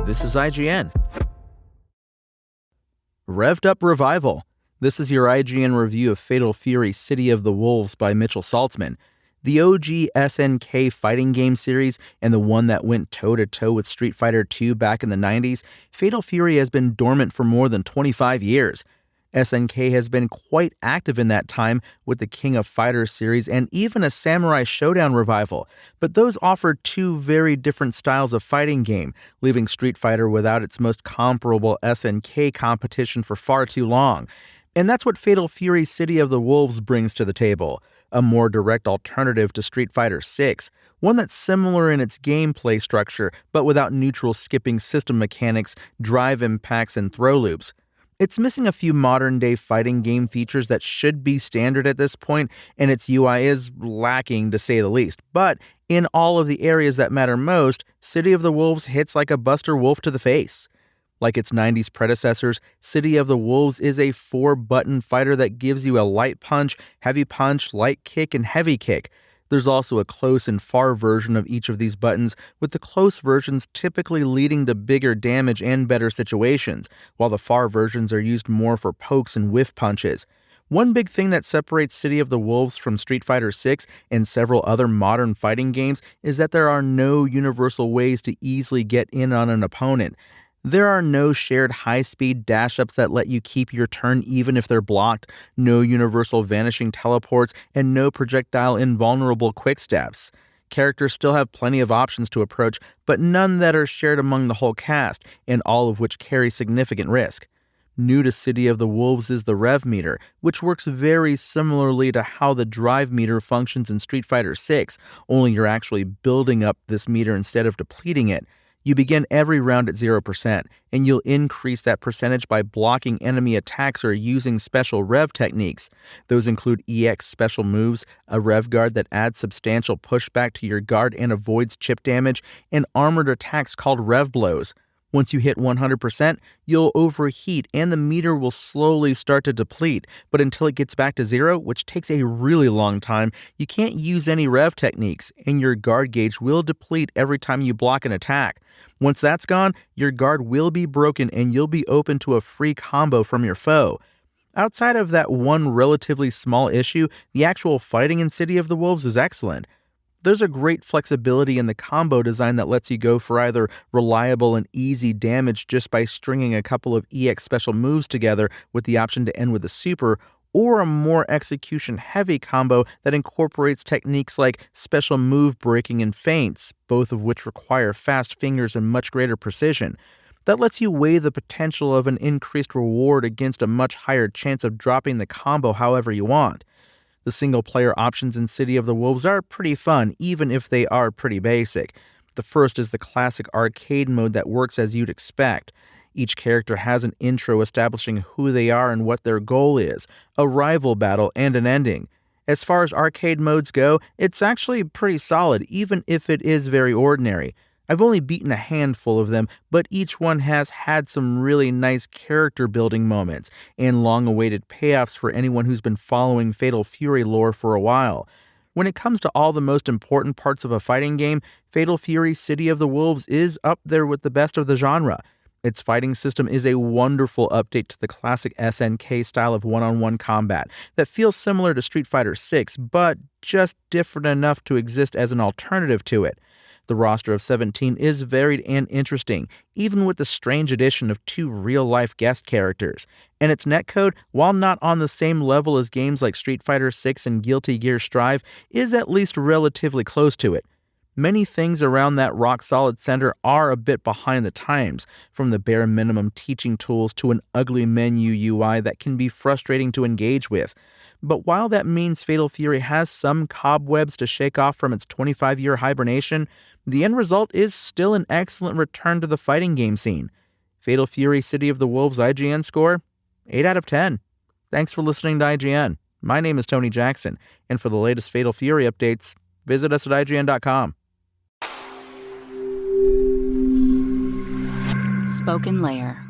This is IGN. Revved Up Revival. This is your IGN review of Fatal Fury City of the Wolves by Mitchell Saltzman. The OG SNK fighting game series and the one that went toe-to-toe with Street Fighter II back in the 90s, Fatal Fury has been dormant for more than 25 years. SNK has been quite active in that time with the King of Fighters series and even a Samurai Showdown revival, but those offer two very different styles of fighting game, leaving Street Fighter without its most comparable SNK competition for far too long. And that's what Fatal Fury City of the Wolves brings to the table, a more direct alternative to Street Fighter VI, one that's similar in its gameplay structure, but without neutral skipping system mechanics, drive impacts, and throw loops. It's missing a few modern-day fighting game features that should be standard at this point, and its UI is lacking to say the least. But in all of the areas that matter most, City of the Wolves hits like a Buster Wolf to the face. Like its 90s predecessors, City of the Wolves is a 4-button fighter that gives you a light punch, light kick, and heavy kick. There's also a close and far version of each of these buttons, with the close versions typically leading to bigger damage and better situations, while the far versions are used more for pokes and whiff punches. One big thing that separates City of the Wolves from Street Fighter VI and several other modern fighting games is that there are no universal ways to easily get in on an opponent. There are no shared high-speed dash-ups that let you keep your turn even if they're blocked, no universal vanishing teleports, and no projectile invulnerable quicksteps. Characters still have plenty of options to approach, but none that are shared among the whole cast, and all of which carry significant risk. New to City of the Wolves is the Rev meter, which works very similarly to how the drive meter functions in Street Fighter VI, only you're actually building up this meter instead of depleting it. You begin every round at 0%, and you'll increase that percentage by blocking enemy attacks or using special Rev techniques. Those include EX special moves, a Rev guard that adds substantial pushback to your guard and avoids chip damage, and armored attacks called Rev blows. Once you hit 100%, you'll overheat and the meter will slowly start to deplete, but until it gets back to 0, which takes a really long time, you can't use any Rev techniques, and your guard gauge will deplete every time you block an attack. Once that's gone, your guard will be broken and you'll be open to a free combo from your foe. Outside of that one relatively small issue, the actual fighting in City of the Wolves is excellent. There's a great flexibility in the combo design that lets you go for either reliable and easy damage just by stringing a couple of EX special moves together with the option to end with a super, or a more execution-heavy combo that incorporates techniques like special move breaking and feints, both of which require fast fingers and much greater precision. That lets you weigh the potential of an increased reward against a much higher chance of dropping the combo however you want. The single-player options in City of the Wolves are pretty fun, even if they are pretty basic. The first is the classic arcade mode that works as you'd expect. Each character has an intro establishing who they are and what their goal is, a rival battle, and an ending. As far as arcade modes go, it's actually pretty solid, even if it is very ordinary. I've only beaten a handful of them, but each one has had some really nice character building moments and long-awaited payoffs for anyone who's been following Fatal Fury lore for a while. When it comes to all the most important parts of a fighting game, Fatal Fury City of the Wolves is up there with the best of the genre. Its fighting system is a wonderful update to the classic SNK style of one-on-one combat that feels similar to Street Fighter VI, but just different enough to exist as an alternative to it. The roster of 17 is varied and interesting, even with the strange addition of 2 real-life guest characters. And its netcode, while not on the same level as games like Street Fighter VI and Guilty Gear Strive, is at least relatively close to it. Many things around that rock-solid center are a bit behind the times, from the bare minimum teaching tools to an ugly menu UI that can be frustrating to engage with. But while that means Fatal Fury has some cobwebs to shake off from its 25-year hibernation, the end result is still an excellent return to the fighting game scene. Fatal Fury City of the Wolves IGN score? 8 out of 10. Thanks for listening to IGN. My name is Tony Jackson, and for the latest Fatal Fury updates, visit us at IGN.com. Spoken Layer.